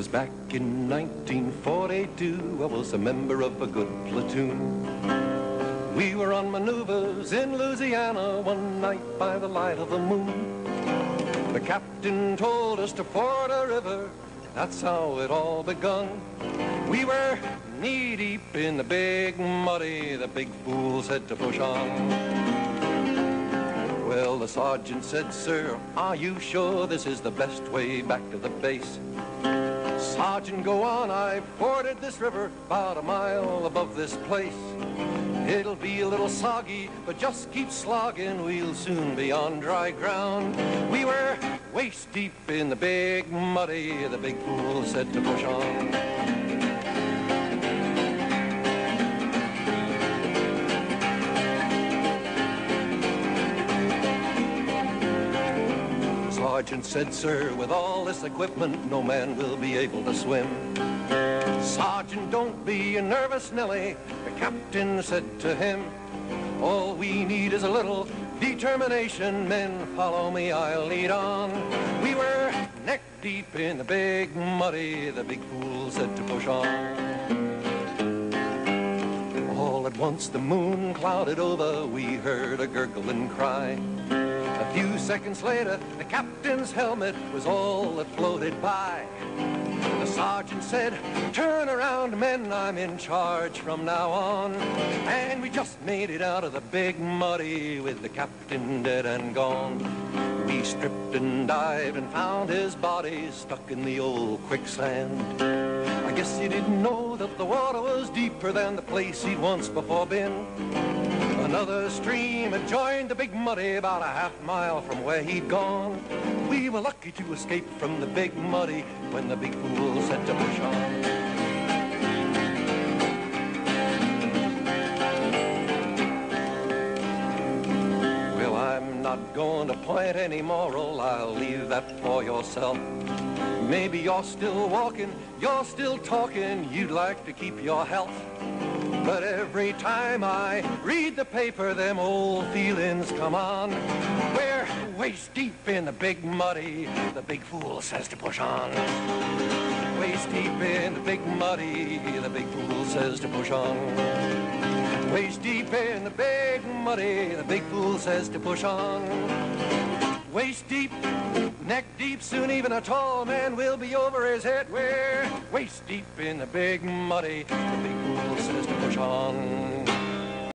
was back in 1942. I was a member of a good platoon. We were on maneuvers in Louisiana one night by the light of the moon. The captain told us to ford a river. That's how it all begun. We were knee-deep in the big muddy. The big fool said to push on. Well, the sergeant said, "Sir, are you sure this is the best way back to the base?" "Sergeant, go on, I've forded this river about a mile above this place. It'll be a little soggy, but just keep slogging, we'll soon be on dry ground." We were waist deep in the big muddy. The big fool said to push on. Sergeant said, "Sir, with all this equipment, no man will be able to swim." "Sergeant, don't be a nervous Nelly," the captain said to him. "All we need is a little determination. Men, follow me, I'll lead on." We were neck deep in the big muddy. The big fool said to push on. All at once the moon clouded over. We heard a gurgling cry. A few seconds later, the captain's helmet was all that floated by. The sergeant said, "Turn around, men, I'm in charge from now on." And we just made it out of the big muddy with the captain dead and gone. We stripped and dived and found his body stuck in the old quicksand. I guess he didn't know that the water was deeper than the place he'd once before been. Another stream had joined the big muddy about a half-mile from where he'd gone. We were lucky to escape from the big muddy when the big fool said to push on. Well, I'm not going to point any moral. I'll leave that for yourself. Maybe you're still walking, you're still talking, you'd like to keep your health. But every time I read the paper, them old feelings come on. We're waist deep in the big muddy. The big fool says to push on. Waist deep in the big muddy. The big fool says to push on. Waist deep in the big muddy. The big fool says to push on. Waist deep, neck deep, soon even a tall man will be over his head. We're waist deep in the big muddy. The big fool says to push on.